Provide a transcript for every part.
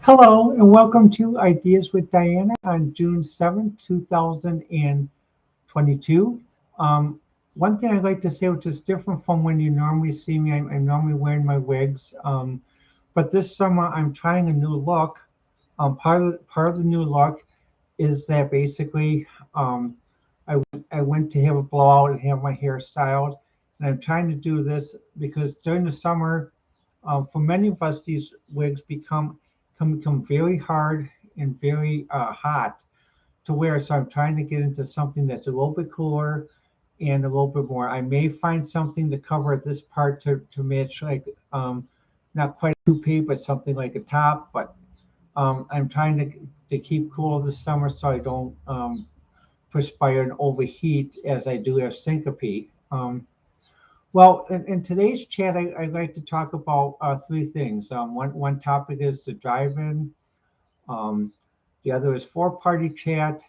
Hello and welcome to Ideas with Diana on June 7th, 2022. Um, One thing I'd like to say, which is different from when you normally see me, I'm normally wearing my wigs, but this summer I'm trying a new look. Part of the new look is that basically um, I went to have a blowout and have my hair styled, and I'm trying to do this because during the summer, for many of us, these wigs can become very hard and very hot to wear. So I'm trying to get into something that's a little bit cooler and a little bit more. I may find something to cover this part to match like not quite a toupee, but something like a top. But I'm trying to keep cool this summer so I don't perspire and overheat as I do have syncope. Well, in today's chat, I'd like to talk about three things. One topic is the drive-in. Um, the other is four-party chat,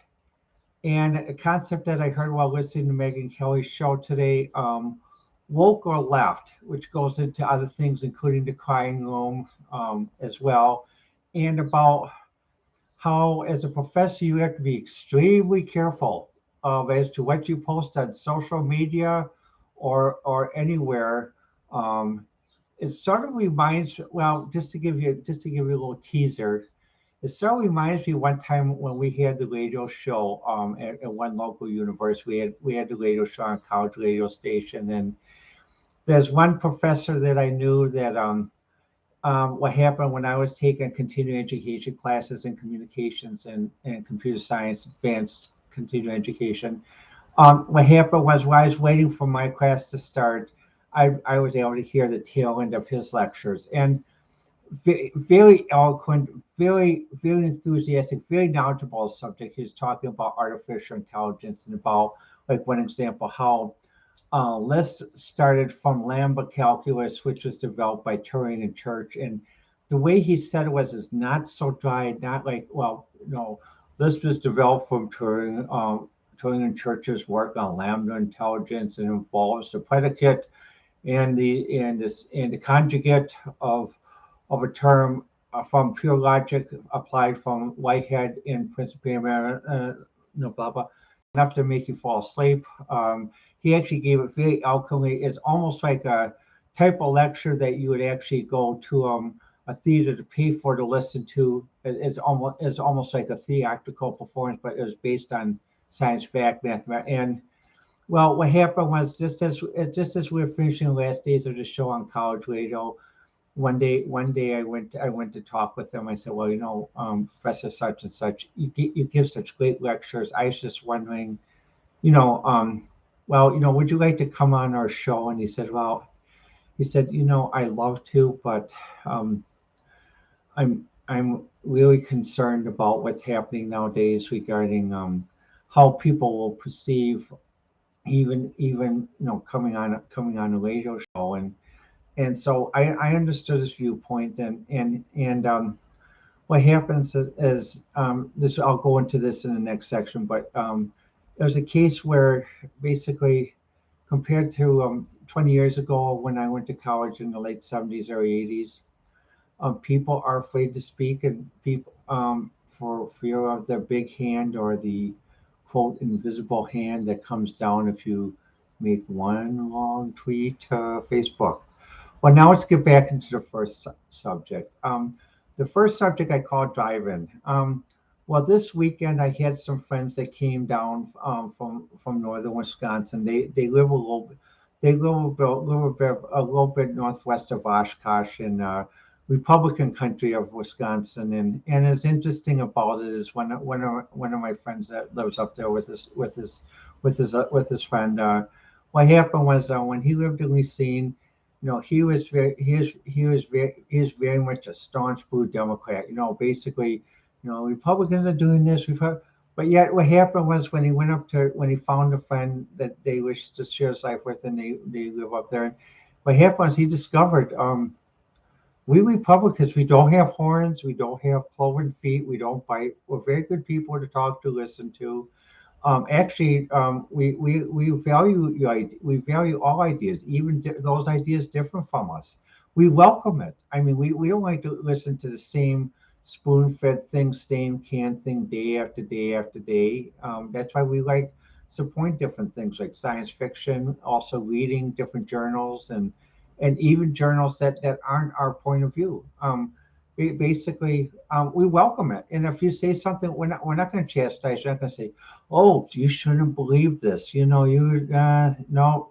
and a concept that I heard while listening to Megan Kelly's show today, woke or left, which goes into other things, including the crying room as well, and about how, as a professor, you have to be extremely careful as to what you post on social media or anywhere. Um, it sort of reminds, well, just to give you a little teaser. It sort of reminds me one time when we had the radio show at one local university. We had the radio show on college radio station, and there's one professor that I knew that what happened when I was taking continuing education classes in communications and computer science, advanced continuing education. What happened was while I was waiting for my class to start, I was able to hear the tail end of his lectures. And very eloquent, very enthusiastic, very knowledgeable subject. He's talking about artificial intelligence and about, like, one example, how Lisp started from Lambda calculus, which was developed by Turing and Church. And the way he said it was is not so dry, not like, well, no, Lisp was developed from Turing. Turing and Church's work on lambda intelligence and involves the predicate and the conjugate of a term from pure logic applied from Whitehead in Principia, blah blah, enough to make you fall asleep. He actually gave it very eloquently. It's almost like a type of lecture that you would actually go to a theater to pay for to listen to. It's almost like a theatrical performance, but it was based on science fact, mathematics, and well, what happened was just as we were finishing the last days of the show on college radio, one day I went to talk with him. I said, well, Professor such and such, you give such great lectures. I was just wondering, you know, well, would you like to come on our show? And he said, well, I love to, but I'm really concerned about what's happening nowadays regarding how people will perceive even coming on a radio show. And so I understood his viewpoint, and what happens is this. I'll go into this in the next section, but there was a case where basically, compared to 20 years ago when I went to college in the late 70s, early 80s, people are afraid to speak, and people for fear of the big hand or the quote invisible hand that comes down if you make one long tweet to Facebook. Well, now let's get back into the first subject. The first subject I call drive-in. Well, this weekend I had some friends that came down from northern Wisconsin. They live a little they live a little bit northwest of Oshkosh in Republican country of Wisconsin. And it's interesting about it is one of my friends that lives up there with his friend. What happened was when he lived in Racine, he was very much a staunch blue Democrat. Basically, Republicans are doing this. But yet what happened was when he found a friend that they wished to share his life with, and they live up there. And what happened was he discovered we Republicans, we don't have horns, we don't have cloven feet, we don't bite. We're very good people to talk to, listen to. Actually, we value all ideas, even those ideas different from us. We welcome it. I mean, we don't like to listen to the same spoon-fed thing, same canned thing day after day after day. That's why we like supporting different things like science fiction, also reading different journals and even journals that aren't our point of view. Basically, we welcome it. And if you say something, we're not going to chastise. We're not going to say, "Oh, you shouldn't believe this." No,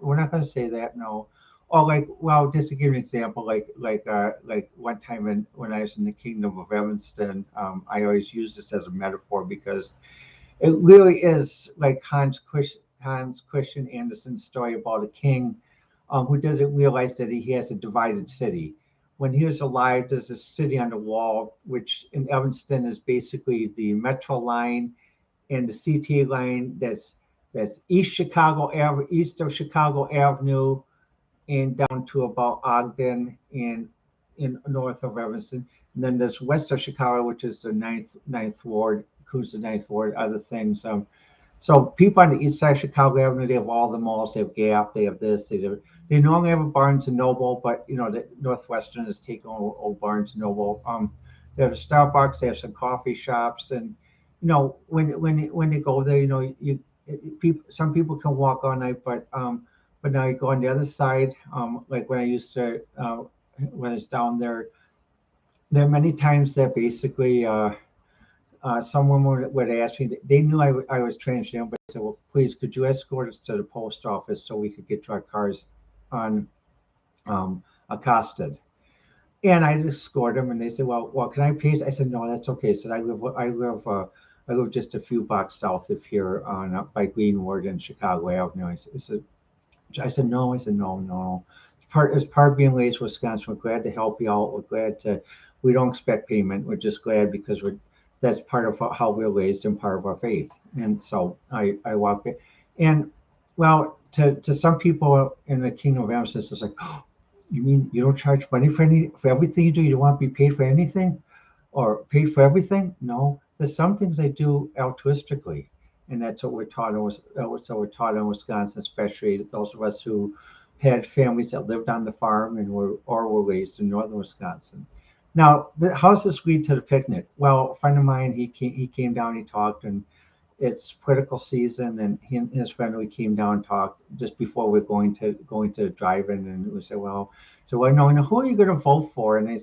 we're not going to say that. No. Or like, well, just to give you an example, like one time when I was in the Kingdom of Evanston, I always use this as a metaphor because it really is like Hans Christian Andersen's story about a king who doesn't realize that he has a divided city. When he was alive, there's a city on the wall, which in Evanston is basically the Metro line and the CTA line. That's east of Chicago Avenue, and down to about Ogden and in north of Evanston. And then there's west of Chicago, which is the ninth ward, includes the ninth ward, other things. So people on the east side of Chicago Avenue, they have all the malls, they have Gap, they have this, they normally have a Barnes and Noble, but the Northwestern is taking over old Barnes and Noble. They have a Starbucks, they have some coffee shops, and when they go there, some people can walk all night, but now you go on the other side, like when I used to when I was down there, there are many times that basically someone would ask me. They knew I was transgender, but they said, "Well, please, could you escort us to the post office so we could get to our cars on accosted?" And I escorted them, and they said, "Well, can I pay?" I said, "No, that's okay." I said, I live just a few blocks south of here on by Greenwood and Chicago Avenue." I said, no. I said, no, no. As part of being raised in Wisconsin, we're glad to help you out. We're glad to. We don't expect payment. We're just glad because that's part of how we're raised and part of our faith. And so I walk it. And well, to some people in the Kingdom of Evanston, it's like, oh, you mean you don't charge money for everything you do? You don't want to be paid for anything or paid for everything? No, there's some things I do altruistically, and that's what we're taught in Wisconsin, especially those of us who had families that lived on the farm and were raised in northern Wisconsin. Now, how's this lead to the picnic? Well, a friend of mine, he came down, he talked, and it's political season, and he and his friend, we came down and talked just before we're going to the drive-in, and we said, well, so I know, who are you going to vote for? And I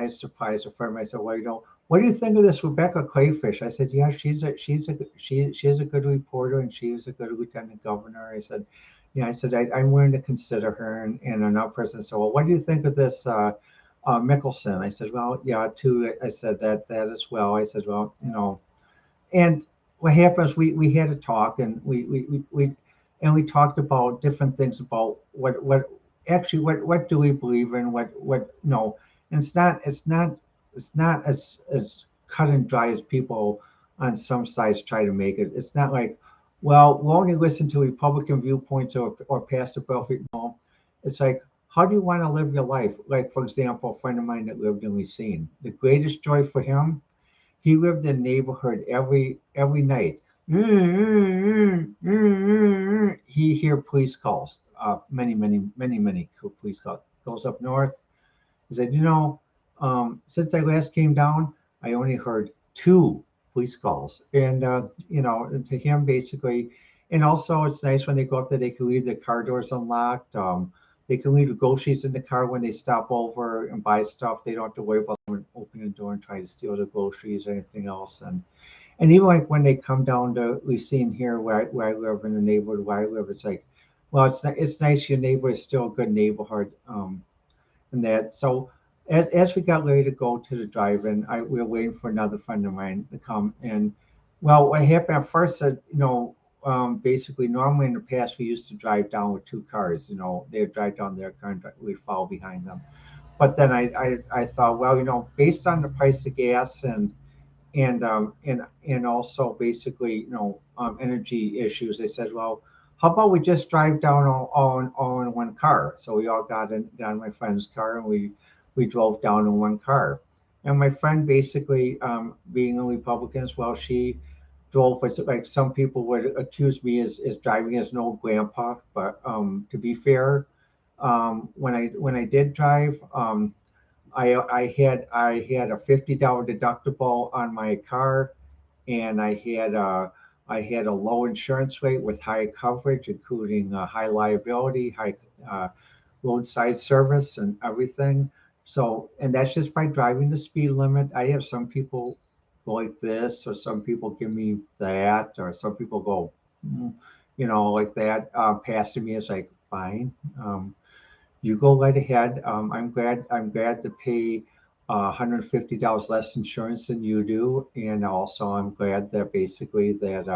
surprised a friend. I said, well, what do you think of this Rebecca Clayfish? I said, yeah, she is a good reporter, and she is a good lieutenant governor. I said, yeah, I'm willing to consider her. And another person said, well, what do you think of this Mickelson? I said, well, yeah, too. I said that as well. I said, well, and what happens? We had a talk, and we talked about different things about what do we believe in, what no, and it's not as cut and dry as people on some sides try to make it. It's not like, well, we'll only listen to Republican viewpoints or Pastor Belfry. No, it's like, how do you want to live your life? Like, for example, a friend of mine that lived in Racine, the greatest joy for him, he lived in a neighborhood every night. He hear police calls, many, many, many, many police calls. Goes up north. He said, since I last came down, I only heard 2 police calls, and and to him basically, and also it's nice when they go up there, they can leave the car doors unlocked. They can leave the groceries in the car when they stop over and buy stuff. They don't have to worry about someone opening the door and trying to steal the groceries or anything else. And even like when they come down to, we've seen here where I live in the neighborhood where I live, it's like, well, it's nice your neighbor is still a good neighborhood, and that. So as we got ready to go to the drive-in, we were waiting for another friend of mine to come. And well, what happened at first, basically normally in the past we used to drive down with 2 cars. They would drive down their car and we'd follow behind them. But then I thought, well, based on the price of gas and also basically energy issues, they said, well, how about we just drive down all in one car? So we all got in my friend's car, and we drove down in one car. And my friend basically, being a Republican as well, she drove as, like, some people would accuse me as driving as an old grandpa. But to be fair, when I did drive, I had a $50 deductible on my car, and I had a low insurance rate with high coverage, including high liability, high roadside service, and everything. So, and that's just by driving the speed limit. I have some people go like this, or some people give me that, or some people go, mm, like that. Passing me is like fine. You go right ahead. I'm glad to pay $150 less insurance than you do, and also I'm glad that basically that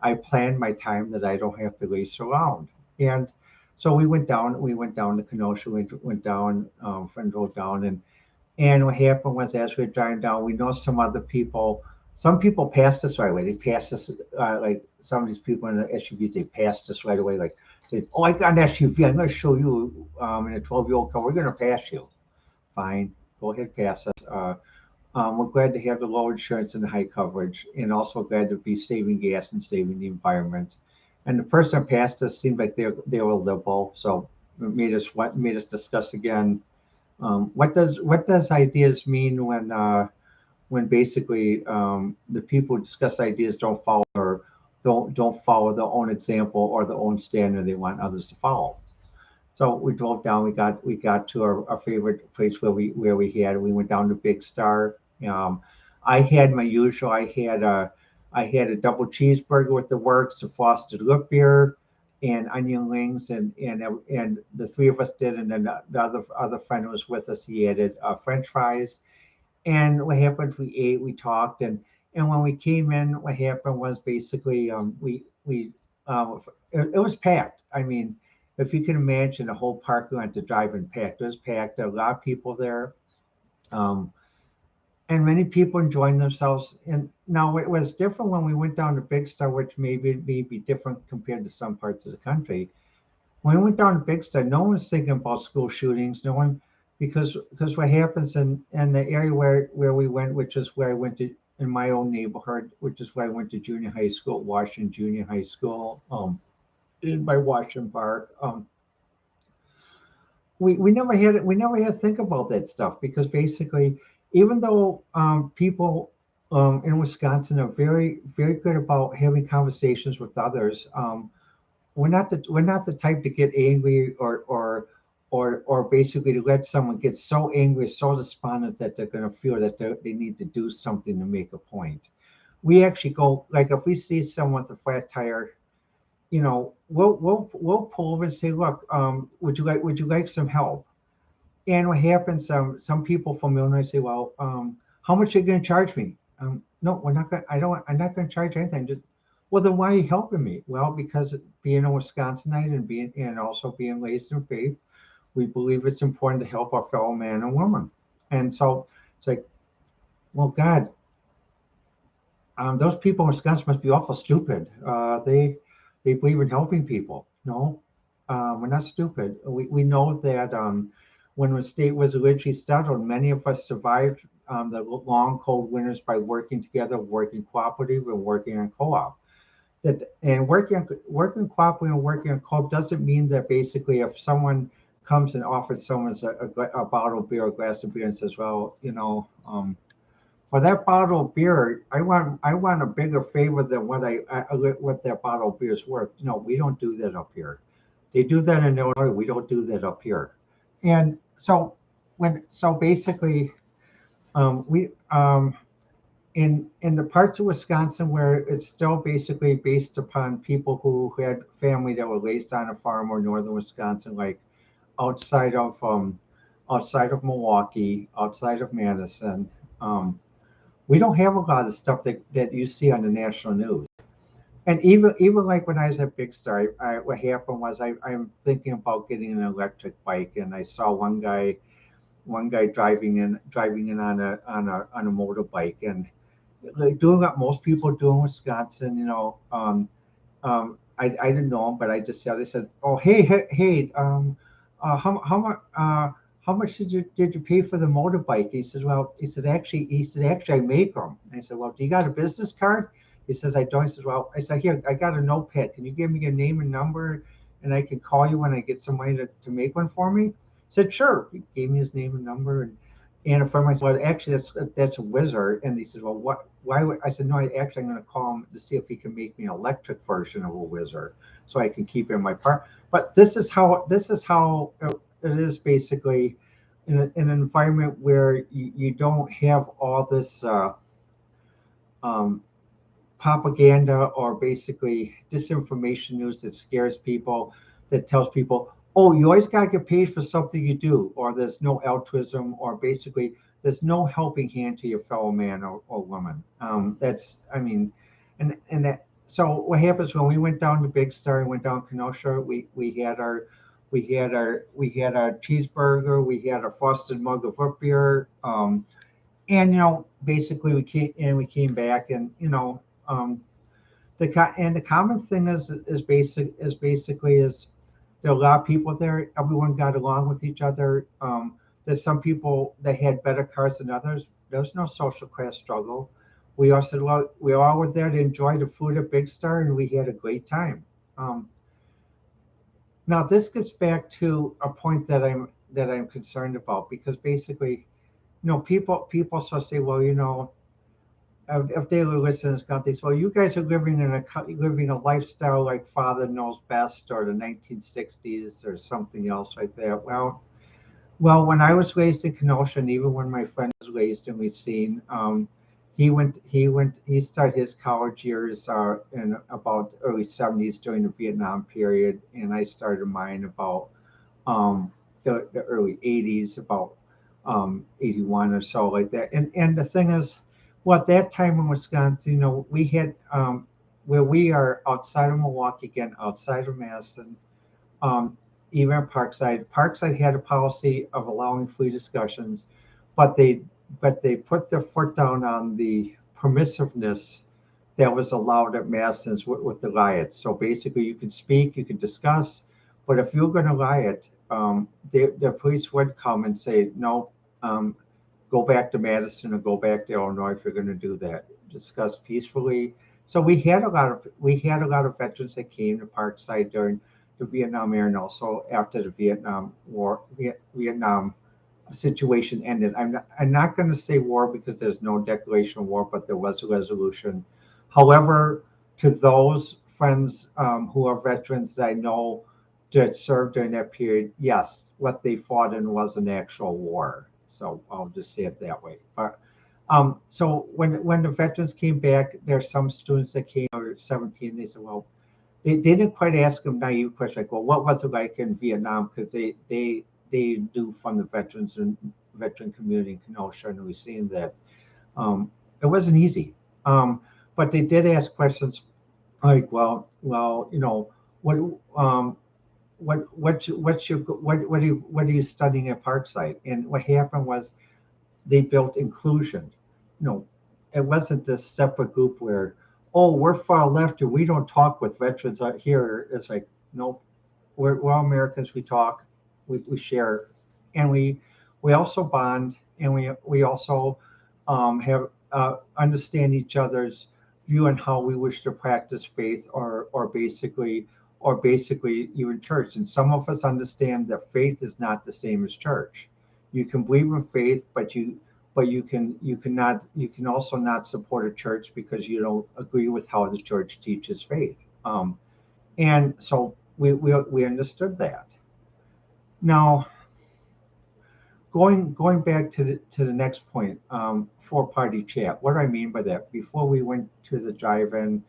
I planned my time that I don't have to race around. And so we went down to Kenosha, went down, friend drove down, and what happened was as we were driving down, we know some other people. Some people passed us right away. They passed us like some of these people in the SUVs. They passed us right away. Like, say, "Oh, I got an SUV. I'm going to show you in a 12-year-old car. We're going to pass you. Fine, go ahead, pass us." We're glad to have the low insurance and the high coverage, and also glad to be saving gas and saving the environment. And the person that passed us seemed like they were liberal, so it made us discuss again, what does ideas mean when basically the people who discuss ideas don't follow their own example or their own standard they want others to follow. So we drove down. We got to our favorite place we went down to Big Star. I had my usual. I had a double cheeseburger with the works, a frosted root beer, and onion rings, and the three of us did, and then the other friend who was with us. He added French fries. And what happened? We ate, we talked, and when we came in, what happened was basically it was packed. I mean, if you can imagine the whole parking lot, the drive-in packed. It was packed. There were a lot of people there, um, and many people enjoying themselves. And now it was different when we went down to Big Star, which may be different compared to some parts of the country. When we went down to Big Star, no one's thinking about school shootings. No one, because what happens in the area where we went, which is where I went to in my own neighborhood, which is where I went to junior high school, Washington Junior High School, in by Washington Park. We never had to think about that stuff because basically, even though people in Wisconsin are very very good about having conversations with others, we're not the type to get angry or basically to let someone get so angry, so despondent that they're going to feel that they need to do something to make a point. We actually go like if we see someone with a flat tire, we'll pull over and say, "Look, would you like some help?" And what happens? Some people from Illinois say, "Well, how much are you going to charge me?" No, we're not going. I don't. I'm not going to charge anything. Just, well, then why are you helping me? Well, because being a Wisconsinite and also being raised in faith, we believe it's important to help our fellow man and woman. And so it's like, well, God, those people in Wisconsin must be awful stupid. They believe in helping people. No, we're not stupid. We know that when the state was originally started, many of us survived the long cold winters by working together, working cooperative, and working on co-op. And working cooperative and working on co-op doesn't mean that basically if someone comes and offers someone a bottle of beer or a glass of beer and says, well, for that bottle of beer, I want a bigger favor than what that bottle of beer is worth. No, we don't do that up here. They do that in Illinois. We don't do that up here. And so basically, we in the parts of Wisconsin where it's still basically based upon people who had family that were raised on a farm or northern Wisconsin, like outside of Milwaukee, outside of Madison. Um, we don't have a lot of stuff that you see on the national news. And even like when I was at Big Star, what happened was I'm thinking about getting an electric bike, and I saw one guy driving in on a motorbike, and like doing what most people do in Wisconsin. I didn't know him, but I said, oh hey, how much did you pay for the motorbike? He said, actually, I make them. I said, well, do you got a business card? He says, I don't. He says, well, I said, here, I got a notepad. Can you give me your name and number, and I can call you when I get some money to make one for me? He said, sure. He gave me his name and number, And a friend of mine said, well, actually, that's a wizard. And he said, well, what? Why would I said, no, actually, I'm going to call him to see if he can make me an electric version of a wizard, so I can keep it in my park. But this is how it is basically in an environment where you don't have all this um, propaganda or basically disinformation news that scares people, that tells people, oh, you always got to get paid for something you do, or there's no altruism, or basically there's no helping hand to your fellow man or woman. That's, I mean, and that. So what happens when we went down to Big Star and went down Kenosha? We had our cheeseburger, we had our frosted mug of root beer, and basically we came back, and um, the common thing is there are a lot of people there. Everyone got along with each other. There's some people that had better cars than others. There's no social class struggle. We all were there to enjoy the food at Big Star, and we had a great time. Um, Now this gets back to a point that I'm concerned about, because basically, people sort of say, well, if they were listening to this, well, you guys are living a lifestyle like Father Knows Best, or the 1960s, or something else like that. Well, when I was raised in Kenosha, and even when my friend was raised in Racine, he started his college years in about early '70s during the Vietnam period, and I started mine about the early '80s, about '81 or so, like that. And the thing is, well, at that time in Wisconsin, we had where we are outside of Milwaukee, again, outside of Madison, um, even Parkside. Parkside had a policy of allowing free discussions, but they put their foot down on the permissiveness that was allowed at Madison's with the riots. So basically, you could speak, you could discuss, but if you were going to riot, the police would come and say, no, go back to Madison or go back to Illinois if you're going to do that. Discuss peacefully. So we had a lot of veterans that came to Parkside during the Vietnam era, and also after the Vietnam War, Vietnam situation ended. I'm not going to say war because there's no declaration of war, but there was a resolution. However, to those friends who are veterans that I know that served during that period, yes, what they fought in was an actual war. So I'll just say it that way. But so when the veterans came back, there's some students that came, or 17. They said, well, they didn't quite ask them naive question like, well, what was it like in Vietnam? Because they knew from the veterans and veteran community in Kenosha, and we've seen that it wasn't easy. But they did ask questions like, well, what um, what are you studying at Parkside? And what happened was they built inclusion. You know, it wasn't this separate group where, oh, we're far left and we don't talk with veterans out here. It's like, nope, we're all Americans. We talk, we share, and we also bond, and we also have understand each other's view on how we wish to practice faith, or basically even church. And some of us understand that faith is not the same as church. You can believe in faith, but you can also not support a church because you don't agree with how the church teaches faith. And so we understood that. Now, going back to the next point, four party chat. What do I mean by that? Before we went to the drive-in,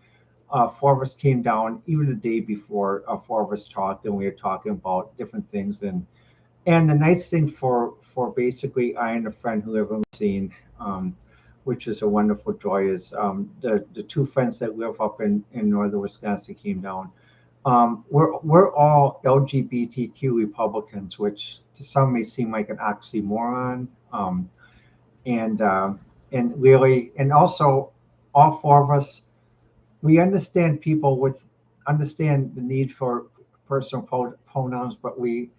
four of us came down. Even the day before, four of us talked, and we were talking about different things. And the nice thing for basically I and a friend who live in Racine, which is a wonderful joy, is the two friends that live up in northern Wisconsin came down. We're all LGBTQ Republicans, which to some may seem like an oxymoron. And really, and also all four of us, we understand people with understand the need for personal pronouns, but we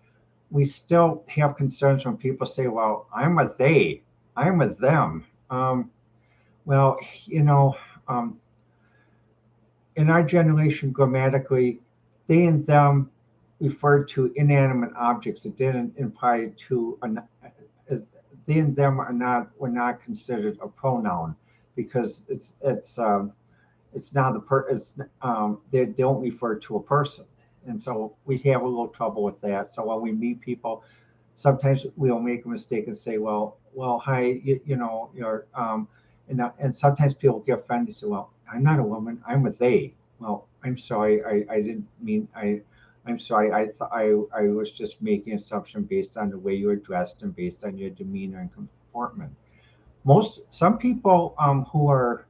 still have concerns when people say, well, I'm a they, I'm a them. Well, you know, um, in our generation, grammatically, they and them referred to inanimate objects. It didn't imply to they and them were not considered a pronoun because it's not they don't refer to a person, and so we have a little trouble with that. So when we meet people, sometimes we'll make a mistake and say, well, hi, you're and sometimes people get offended and say, well, I'm not a woman, I'm a they. Well, I'm sorry, I didn't mean I'm sorry. I was just making an assumption based on the way you were dressed and based on your demeanor and comportment. Some people who are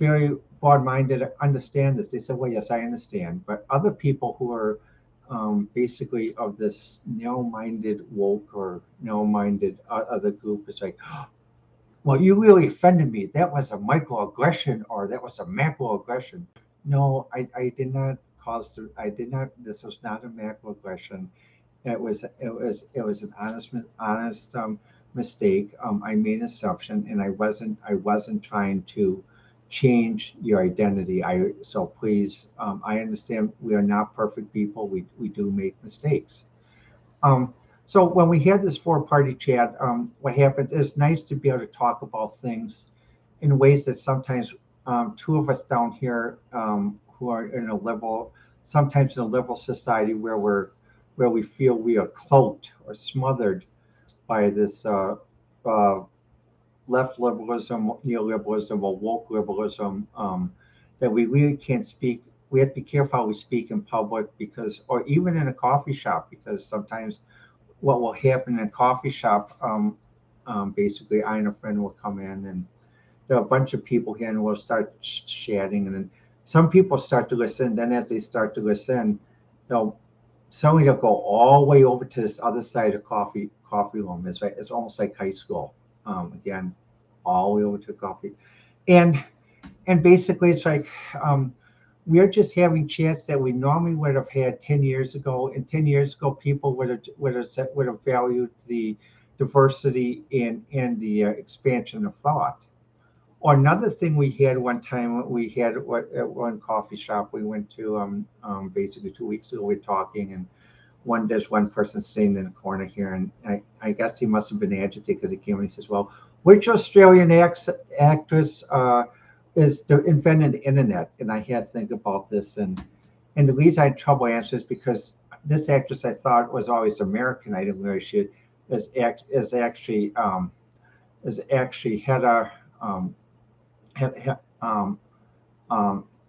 very broad-minded understand this. They say, well, yes, I understand. But other people who are basically of this narrow-minded woke or narrow-minded other group is like, well, you really offended me. That was a microaggression or that was a macroaggression. No, I did not I did not, this was not a macroaggression. It was an honest mistake. I made an assumption, and I wasn't trying to change your identity. So please, I understand we are not perfect people. We do make mistakes. Um, so when we had this four-party chat, what happens is nice to be able to talk about things in ways that sometimes two of us down here who are in a liberal, sometimes in a liberal society where we feel we are cloaked or smothered by this left liberalism, neoliberalism, or woke liberalism, that we really can't speak. We have to be careful how we speak in public because, or even in a coffee shop, because sometimes what will happen in a coffee shop, basically, I and a friend will come in and there are a bunch of people here and we'll start chatting and then some people start to listen. Then as they start to listen, they'll somebody will go all the way over to this other side of coffee room. It's almost like high school. Again, all the way over to coffee. And and basically it's like we're just having chats that we normally would have had 10 years ago. And 10 years ago, people would have valued the diversity and the expansion of thought. Or another thing we had one time, we had at one coffee shop we went to basically 2 weeks ago. We're talking, and there's one person sitting in the corner here, and I guess he must have been agitated because he came and he says, "Well, which Australian actress invented the internet?" And I had to think about this, and the reason I had trouble answering is because this actress I thought was always American. I didn't realize she is actually had a had,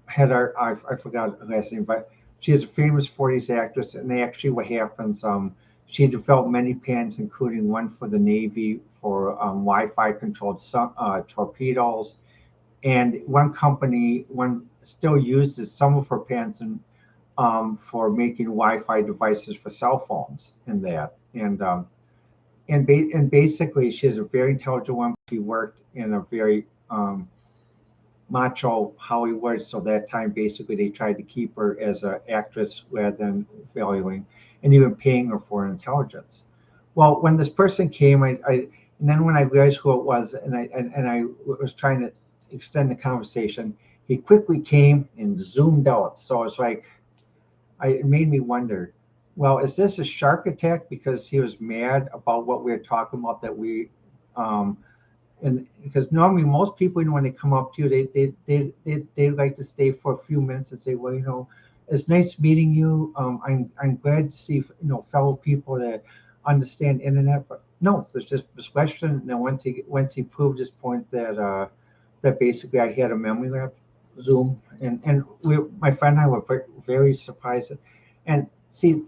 Heather, I forgot her last name, but she is a famous 40s actress. And actually, what happens, she developed many patents, including one for the Navy for Wi-Fi controlled torpedoes. And one still uses some of her patents for making Wi-Fi devices for cell phones and that. And basically, she's a very intelligent woman. She worked in a very macho Hollywood. So that time, basically, they tried to keep her as an actress rather than valuing and even paying her for her intelligence. Well, when this person came, and then when I realized who it was, and I was trying to extend the conversation, he quickly came and zoomed out. So it's like, it made me wonder. Well, is this a shark attack because he was mad about what we were talking about um, and because normally most people, when they come up to you, they like to stay for a few minutes and say, well, it's nice meeting you. I'm glad to see fellow people that understand internet. But no, there's just this question. And then once he proved his point that basically I had a memory lab Zoom, and my friend and I were very surprised. And see,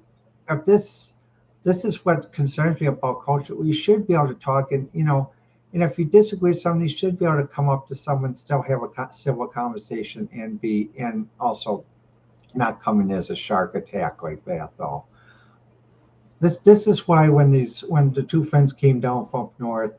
if this is what concerns me about culture. We should be able to talk, and if you disagree with something, you should be able to come up to someone, still have a civil conversation, and also not come in as a shark attack like that, though. This is why when the two friends came down from up north,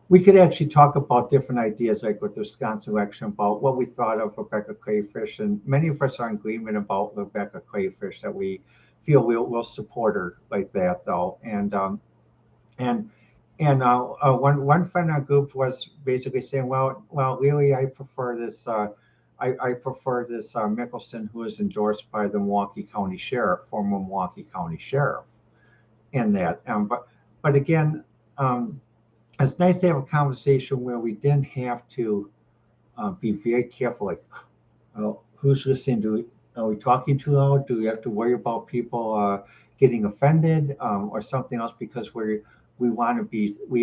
we could actually talk about different ideas, like with the Wisconsin election, about what we thought of Rebecca Crayfish, and many of us are in agreement about Rebecca Crayfish, that we feel we'll support her like that, though. And one friend in our group was basically saying, well, really, I prefer this. I prefer this Mickelson, who is endorsed by the Milwaukee County Sheriff, former Milwaukee County Sheriff, in that. But again, it's nice to have a conversation where we didn't have to be very careful, like, who's listening? Are we talking too loud? Do we have to worry about people getting offended or something else? Because we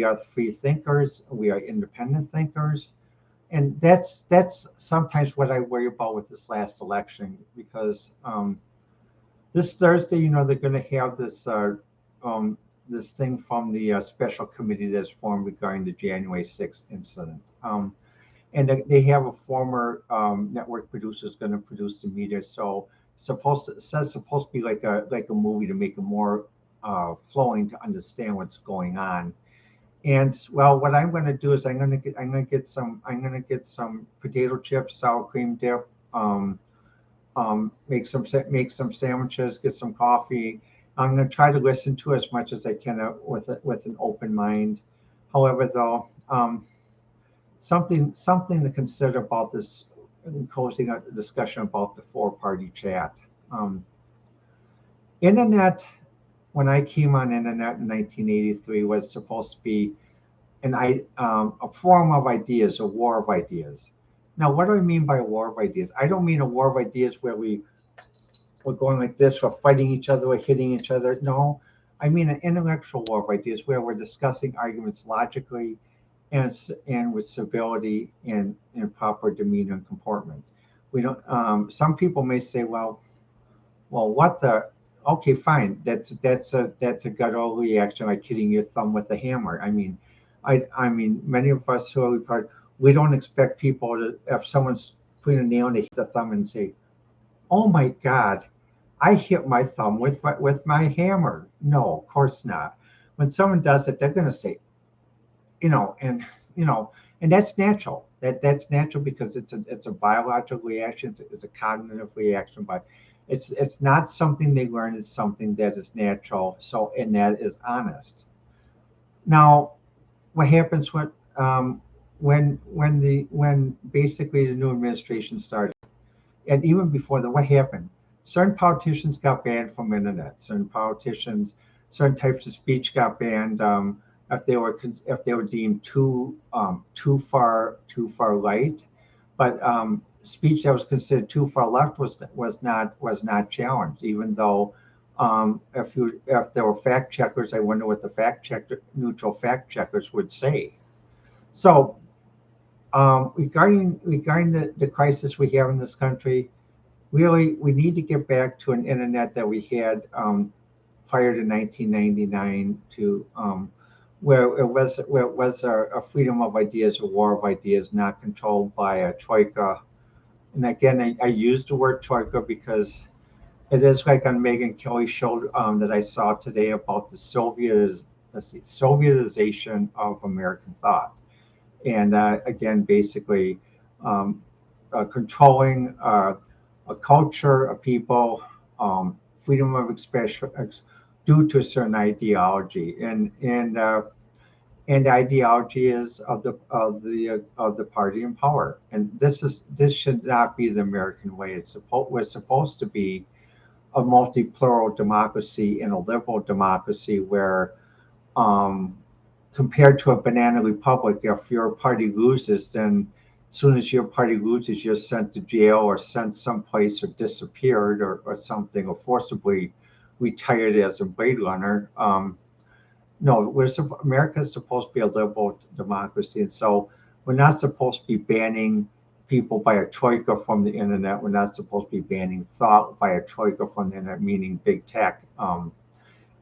are free thinkers, we are independent thinkers, and that's sometimes what I worry about with this last election, because this Thursday, they're going to have this thing from the special committee that's formed regarding the January 6th incident. And they have a former network producer who's going to produce the media. So it's supposed to be like a movie to make it more flowing to understand what's going on. And well, what I'm going to do is I'm going to get some potato chips, sour cream dip, make some sandwiches, get some coffee. I'm going to try to listen to as much as I can with an open mind. However, though, something to consider about this, closing a discussion about the four-party chat. Internet, when I came on internet in 1983, was supposed to be a forum of ideas, a war of ideas. Now, what do I mean by a war of ideas? I don't mean a war of ideas where we're going like this, we're fighting each other, we're hitting each other. No, I mean an intellectual war of ideas where we're discussing arguments logically and with civility and proper demeanor and comportment. We don't. Some people may say, well, what the? Okay, fine. That's a guttural reaction, like hitting your thumb with a hammer. I mean, many of us who are part, we don't expect people to, if someone's putting a nail and they hit the thumb and say, "Oh my God, I hit my thumb with my hammer." No, of course not. When someone does it, they're going to say, and that's natural. That's natural because it's a biological reaction. It's a cognitive reaction, but it's not something they learn. It's something that is natural. So, and that is honest. Now, what happens when basically the new administration started, and even before that, what happened? Certain politicians got banned from internet. Certain types of speech got banned. If they were deemed too far right, but speech that was considered too far left was not challenged. Even though if there were fact checkers, I wonder what the neutral fact checkers would say. So regarding the crisis we have in this country, really we need to get back to an internet that we had prior to 1999 to. Where it was a freedom of ideas, a war of ideas, not controlled by a troika. And again, I use the word troika because it is like on Megyn Kelly's show that I saw today about the Sovietization of American thought. And again, basically controlling a culture, a people, freedom of expression due to a certain ideology, and the ideology is of the party in power. And this should not be the American way. We're supposed to be a multi-plural democracy and a liberal democracy where, compared to a banana republic, if your party loses, then as soon as your party loses, you're sent to jail or sent someplace or disappeared or something, or forcibly retired as a Blade Runner. No, America is supposed to be a liberal democracy, and so we're not supposed to be banning people by a troika from the internet. We're not supposed to be banning thought by a troika from the internet, meaning big tech, and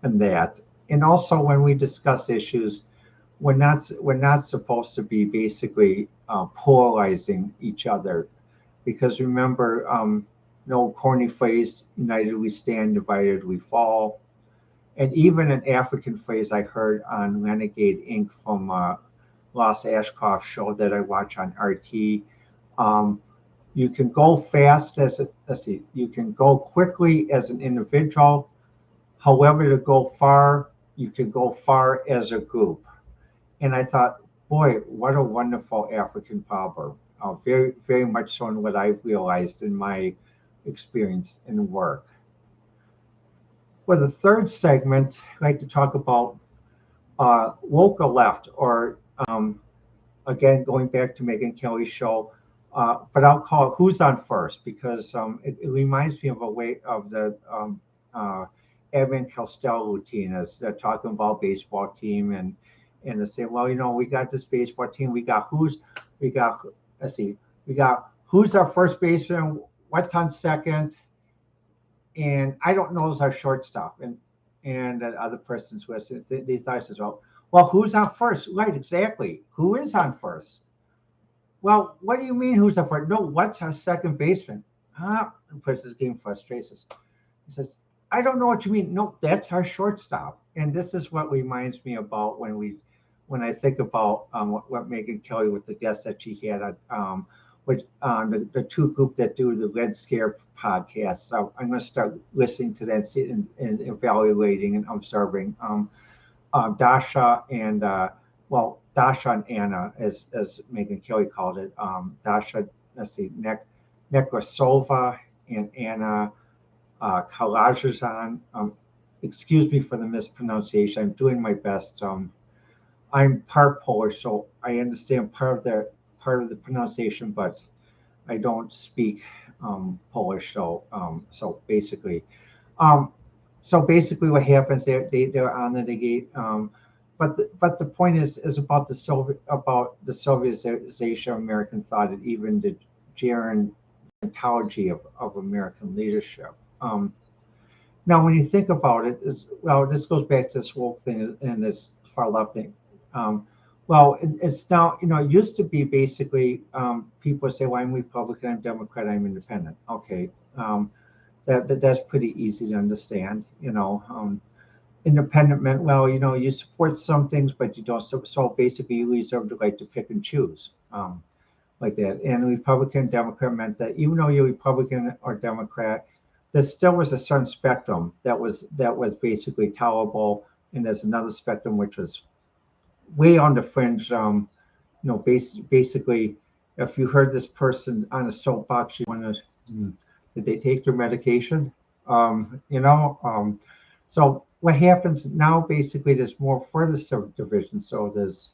that. And also, when we discuss issues, we're not supposed to be basically polarizing each other, because remember, no corny phrase, united we stand, divided we fall. And even an African phrase I heard on Renegade Inc. from Ross Ashcroft show that I watch on RT. You can go fast you can go quickly as an individual. However, to go far, you can go far as a group. And I thought, boy, what a wonderful African proverb. Very, very much so in what I've realized in my experience in work. For the third segment, I'd like to talk about woke or left, or again, going back to Megyn Kelly's show, but I'll call it "Who's on First" because it reminds me of a way of the Evan Costello routine as they're talking about baseball team and they say, well, we got this baseball team, we got let's see, we got who's our first baseman, what's on second, and I don't know is our shortstop, and the other person's with it. They thought as well, who's on first? Right, exactly. Who is on first? Well, what do you mean who's on first? No, what's our second baseman? The person's getting frustrated. He says, I don't know what you mean. No, that's our shortstop. And this is what reminds me about when I think about what Megyn Kelly with the guests that she had on the two group that do the Red Scare podcast. So I'm going to start listening to that and evaluating and observing. Dasha and Dasha and Anna, as Megyn Kelly called it. Dasha, let's see, Nekrasova and Anna Kalajazan. Excuse me for the mispronunciation. I'm doing my best. I'm part Polish, so I understand part of the pronunciation, but I don't speak Polish. So basically, what happens? They're on the gate. But the point is about the Sovietization of American thought and even the gerontology of American leadership. Now, when you think about it, this goes back to this woke thing and this far left thing. It's now, it used to be basically people say, well, I'm Republican, I'm Democrat, I'm independent. Okay, that's pretty easy to understand. Independent meant, well, you support some things, but you don't. So basically, you reserve the right to pick and choose, like that. And Republican, Democrat meant that even though you're Republican or Democrat, there still was a certain spectrum that was basically tolerable, and there's another spectrum which was way on the fringe. Basically, if you heard this person on a soapbox, you want to, did they take their medication? So what happens now? Basically, there's more further subdivision. So there's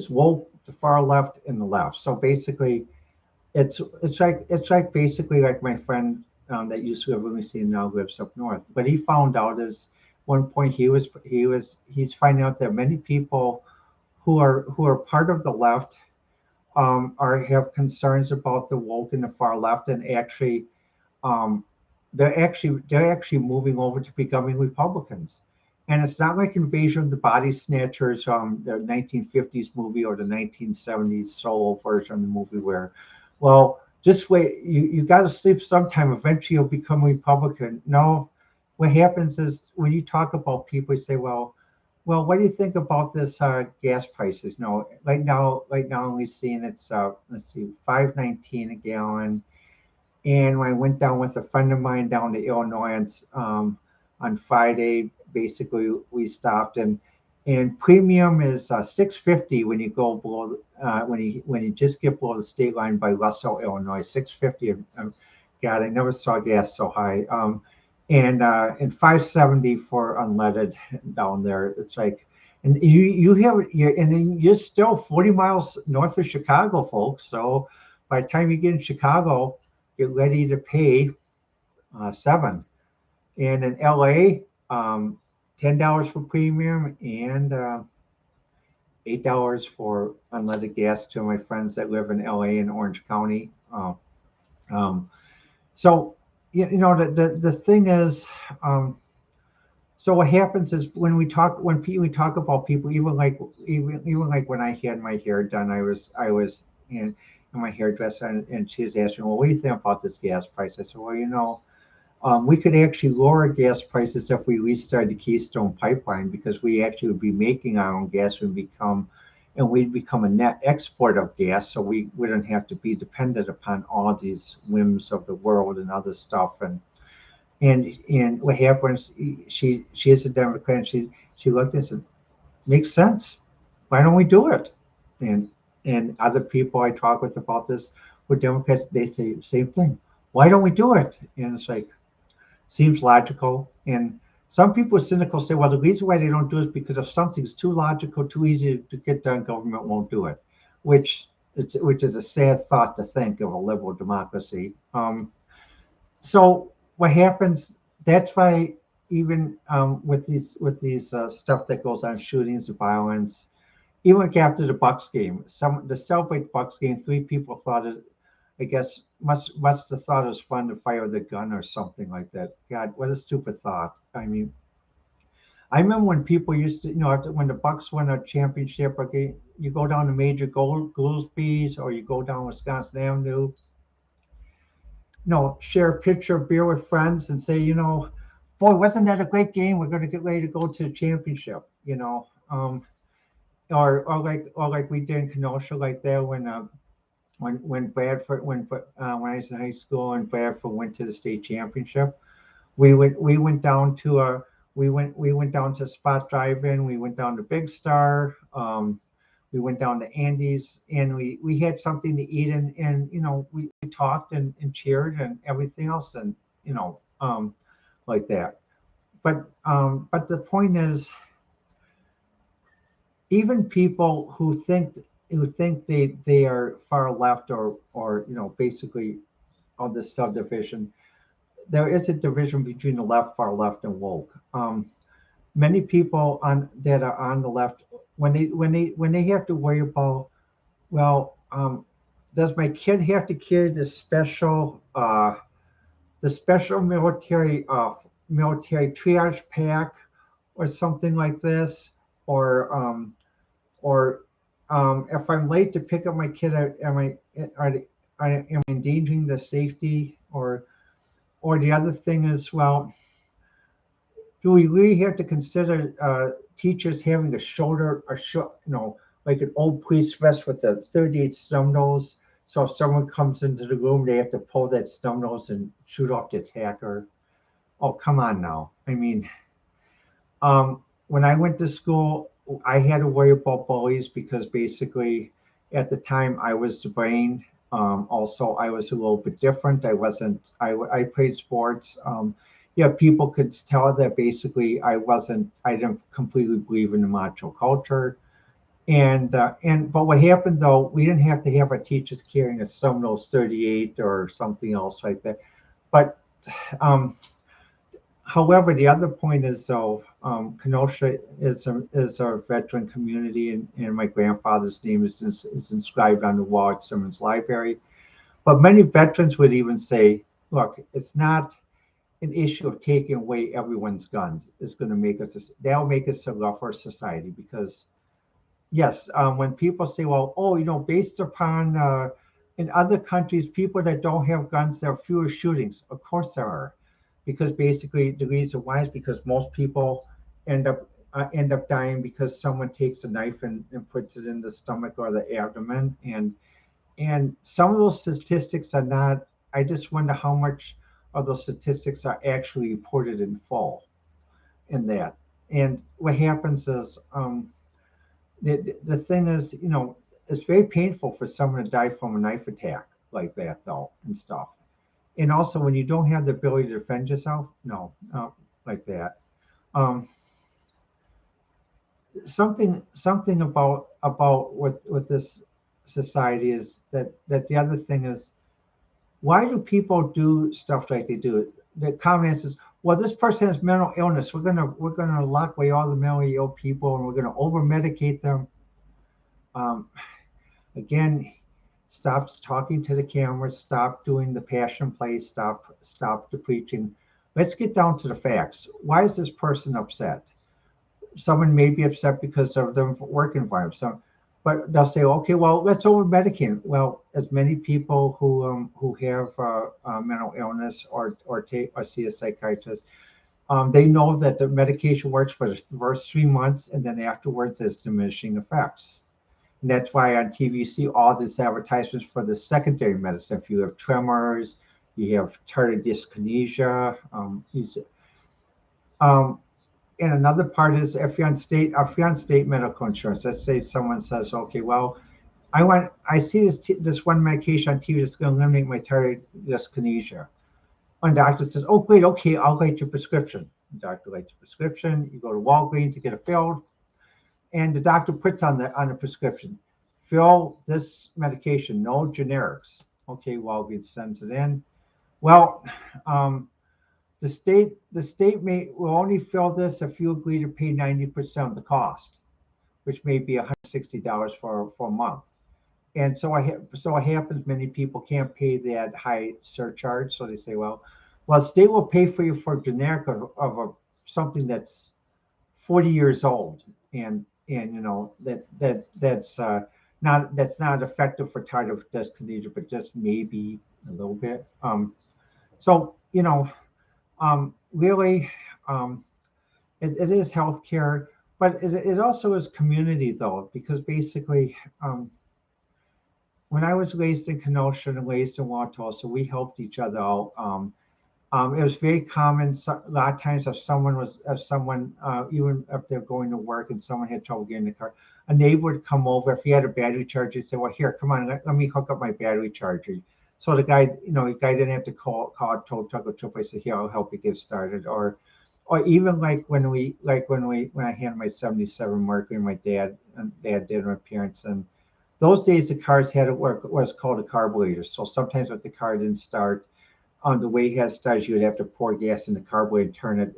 woke, the far left, and the left. So basically, it's like basically like my friend that used to live in Lucy and now lives up north. But he found out is one point he's finding out that many people who are part of the left have concerns about the woke and the far left, and actually they're actually moving over to becoming Republicans. And it's not like Invasion of the Body Snatchers, the 1950s movie or the 1970s solo version of the movie where, well, just wait, you got to sleep sometime. Eventually you'll become a Republican. No, what happens is when you talk about people, you say, well, what do you think about this gas prices? No, right now we're seeing it's let's see, $5.19 a gallon. And when I went down with a friend of mine down to Illinois on Friday, basically we stopped and premium is $6.50 when you go below when you just get below the state line by Russell, Illinois. $6.50. God, I never saw gas so high. And $5.70 for unleaded down there. It's like, and you're still 40 miles north of Chicago, folks. So by the time you get in Chicago, get ready to pay $7. And in LA, $10 for premium and $8 for unleaded gas to my friends that live in LA and Orange County. So the thing is, so what happens is when we talk about people, even like when I had my hair done, I was in my hairdresser and she was asking, well, what do you think about this gas price? I said, well, we could actually lower gas prices if we restarted the Keystone Pipeline because we actually would be making our own gas and we'd become a net export of gas, so we wouldn't have to be dependent upon all these whims of the world and other stuff. And what happens? She is a Democrat. And she looked and said, "Makes sense. Why don't we do it?" And other people I talk with about this with Democrats, they say the same thing. Why don't we do it? And it's like, seems logical. And some people are cynical say, well, the reason why they don't do it is because if something's too logical, too easy to get done, government won't do it, which is a sad thought to think of a liberal democracy. So what happens? That's why even with these stuff that goes on, shootings, violence, even like after the Bucks game, the celebrate Bucks game, three people thought it. I guess must have thought it was fun to fire the gun or something like that. God, what a stupid thought. I mean, I remember when people used to, when the Bucks won a championship, okay, you go down to Major Goolsby's or you go down Wisconsin Avenue, share a pitcher of beer with friends and say, boy, wasn't that a great game? We're going to get ready to go to the championship, or like we did in Kenosha, like there when Bradford when I was in high school and Bradford went to the state championship, we went down to we went down to Spot Drive-In, we went down to Big Star, we went down to Andy's, and we had something to eat, and we talked and cheered and everything else, and like that. But the point is, even people who think they are far left or basically on this subdivision, there is a division between the left, far left, and woke. Many people that are on the left, when they have to worry about, well, does my kid have to carry the special military triage pack or something like this, or if I'm late to pick up my kid, am I endangering the safety? Or the other thing is, well, do we really have to consider teachers having like an old police vest with a 38 stub nose? So if someone comes into the room, they have to pull that stub nose and shoot off the attacker. Oh, come on now. I mean, when I went to school, I had to worry about bullies because basically at the time I was the brain. Also, I was a little bit different. I played sports. People could tell that basically I didn't completely believe in the macho culture. But what happened though, we didn't have to have our teachers carrying a Somnos 38 or something else like that. But however, the other point is though, Kenosha is a veteran community, and my grandfather's name is inscribed on the wall at Simmons Library. But many veterans would even say, look, it's not an issue of taking away everyone's guns. It's going to that'll make us a rougher society because, yes, when people say, well, based upon in other countries, people that don't have guns, there are fewer shootings. Of course there are. Because basically the reason why is because most people end up dying because someone takes a knife and puts it in the stomach or the abdomen, and some of those statistics are not. I just wonder how much of those statistics are actually reported in full in that. And what happens is the thing is, it's very painful for someone to die from a knife attack like that though and stuff. And also, when you don't have the ability to defend yourself, no, like that. Something about what this society is that the other thing is, why do people do stuff like they do? The comment is, well, this person has mental illness. We're gonna lock away all the mentally ill people, and we're gonna over medicate them. Again. Stop talking to the cameras, stop doing the passion play, stop the preaching. Let's get down to the facts. Why is this person upset? Someone may be upset because of the work environment. But they'll say, okay, well, let's over medicate. Well, as many people who have mental illness or see a psychiatrist, they know that the medication works for the first 3 months, and then afterwards there's diminishing effects. And that's why on TV you see all these advertisements for the secondary medicine. If you have tremors, you have tardive dyskinesia. And another part is if you're on state medical insurance. Let's say someone says, okay, well, I see this one medication on TV that's going to eliminate my tardive dyskinesia. One doctor says, oh, great, okay, I'll write your prescription. The doctor writes a prescription. You go to Walgreens to get it filled, and the doctor puts on the prescription, fill this medication, no generics. Okay, Walgreens sends it in. Well, um, the state will only fill this if you agree to pay 90% of the cost, which may be $160 for a month. And so it happens many people can't pay that high surcharge, so they say, well, state will pay for you for generic something that's 40 years old, and that's not effective for tardive dyskinesia, but just maybe a little bit. So really, um, it is healthcare, but it also is community though, because basically, when I was raised in Kenosha and raised in Wauwatosa, we helped each other out. It was very common. A lot of times, if someone, even if they're going to work and someone had trouble getting the car, a neighbor would come over. If he had a battery charger, he'd say, "Well, here, come on, let me hook up my battery charger." So the guy didn't have to call a tow truck or triple. He said, "Here, I'll help you get started." Or even like when I had my '77 Mercury, my dad did my parents, and those days the cars had what's called a carburetor. So sometimes if the car didn't start on the way it has started, you would have to pour gas in the carburetor and turn it.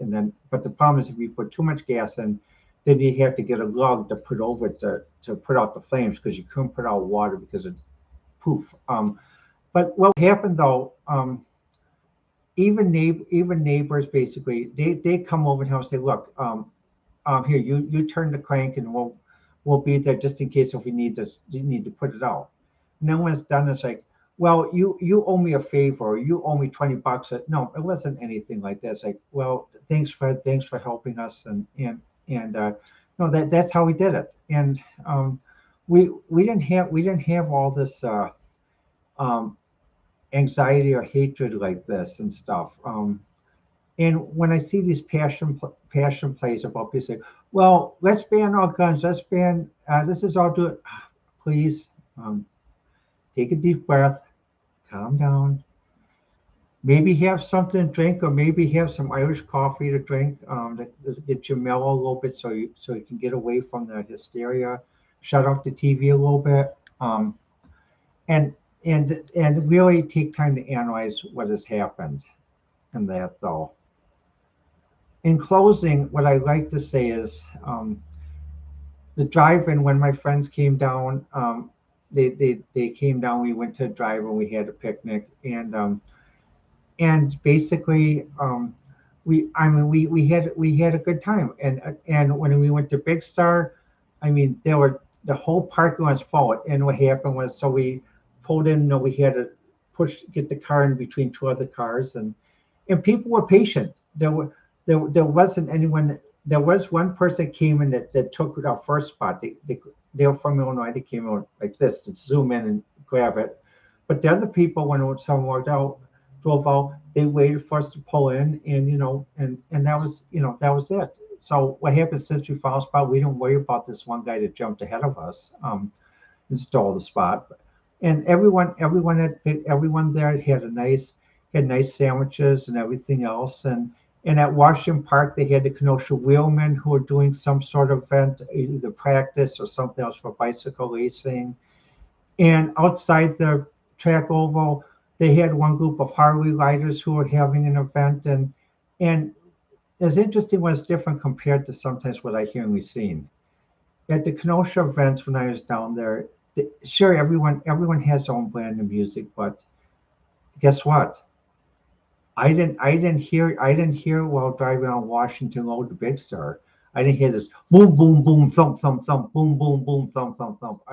But the problem is if you put too much gas in, then you have to get a lug to put over it to put out the flames, because you couldn't put out water because it's poof. But what happened though, even neighbors basically, they come over and help say, look, here, you turn the crank and we'll be there just in case if you need to put it out. No one's done this like, well, you owe me a favor, or you owe me $20. No, it wasn't anything like that. It's like, well, thanks for helping us, and no, that's how we did it. And we didn't have all this um, anxiety or hatred like this and stuff. And when I see these passion plays about people say, well, let's ban all guns, let's ban this is all do it. Please, take a deep breath, calm down, maybe have something to drink, or maybe have some Irish coffee to drink, that get you mellow a little bit, so you can get away from the hysteria. Shut off the TV a little bit, and and really take time to analyze what has happened in that though. In closing, what I like to say is, the drive-in, when my friends came down, they came down. We went to a drive-in. We had a picnic, and basically, we had a good time. And when we went to Big Star, I mean, the whole parking was full. And what happened was, so we pulled in. We had to get the car in between two other cars, and people were patient. There wasn't anyone. There was one person came in that took our first spot. They were from Illinois. They came out like this to zoom in and grab it. But the other people, when someone drove out, they waited for us to pull in, and that was it. So what happened, since we found a spot, we didn't worry about this one guy that jumped ahead of us, and stole the spot. And everyone there had nice sandwiches and everything else. And at Washington Park, they had the Kenosha Wheelmen who were doing some sort of event, either practice or something else for bicycle racing. And outside the track oval, they had one group of Harley riders who were having an event. And it's interesting when it's different compared to sometimes what I hear and we've seen. At the Kenosha events, when I was down there, sure, everyone has their own brand of music, but guess what? I didn't hear while driving on Washington Road to Big Star. I didn't hear this boom boom boom thump thump thump boom boom boom thump thump thump.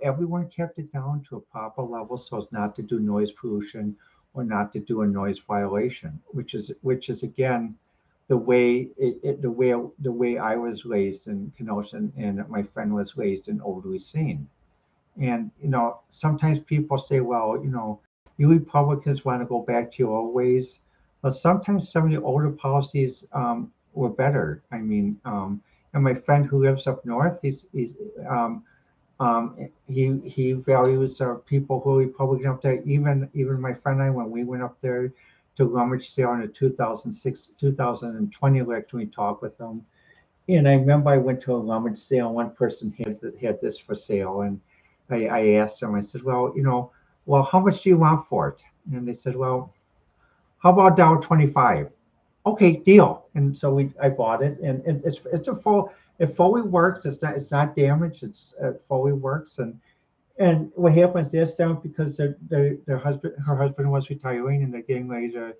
Everyone kept it down to a proper level so as not to do noise pollution or not to do a noise violation, which is again the way I was raised in Kenosha, and my friend was raised in Old Racine. And sometimes people say, well, you Republicans want to go back to your old ways. But sometimes some of the older policies were better. I mean, and my friend who lives up north, he values people who are Republican up there. Even my friend and I, when we went up there to rummage sale in the 2006, 2020 election. We talked with them. And I remember I went to a rummage sale. One person had this for sale, and I asked them. I said, "Well, well, how much do you want for it?" And they said, "Well, how about $1.25?" Okay, deal. And so I bought it, and it's a full. It fully works. It's not damaged. It fully works. And what happens? They're selling because her husband was retiring, and they're getting ready to,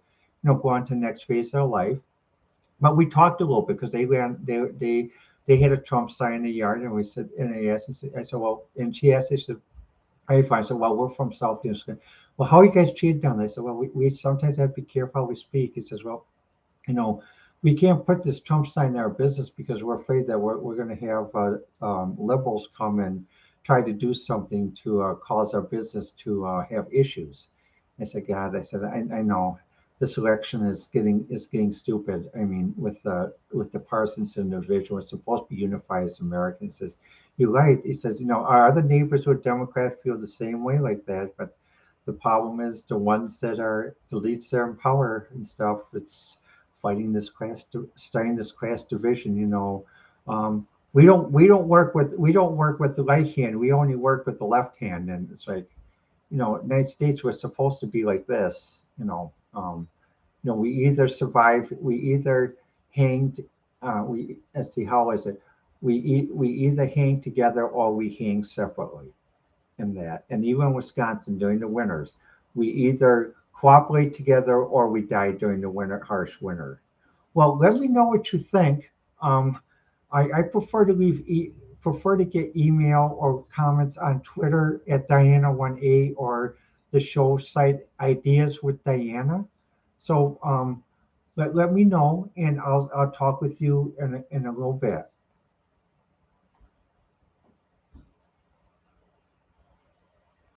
go on to the next phase of their life. But we talked a little because they had a Trump sign in the yard, and we said, and I said, well, and she asked, they said, "Are you fine?" I said, "Well, we're from South Houston." "Well, how are you guys treated down there?" I said, "Well, we sometimes have to be careful how we speak." He says, "Well, you know, we can't put this Trump sign in our business because we're afraid that we're going to have liberals come and try to do something to cause our business to have issues." I said, "God," I said, I know this election is getting stupid. I mean, with the partisan division, we're supposed to be unified as Americans." He says, "You're right." He says, "Our other neighbors who are Democrat feel the same way like that, but the problem is the ones that are the elites that are in power and stuff. It's starting this class division. We don't work with the right hand. We only work with the left hand." And it's like, United States was supposed to be like this. We either survive, we either hanged, let's see, how is it? We either hang together or we hang separately in that. And even in Wisconsin during the winters, we either cooperate together or we die during the harsh winter. Well, let me know what you think. I prefer to get email or comments on Twitter at Diana1A or the show site Ideas with Diana. So let me know, and I'll talk with you in a little bit.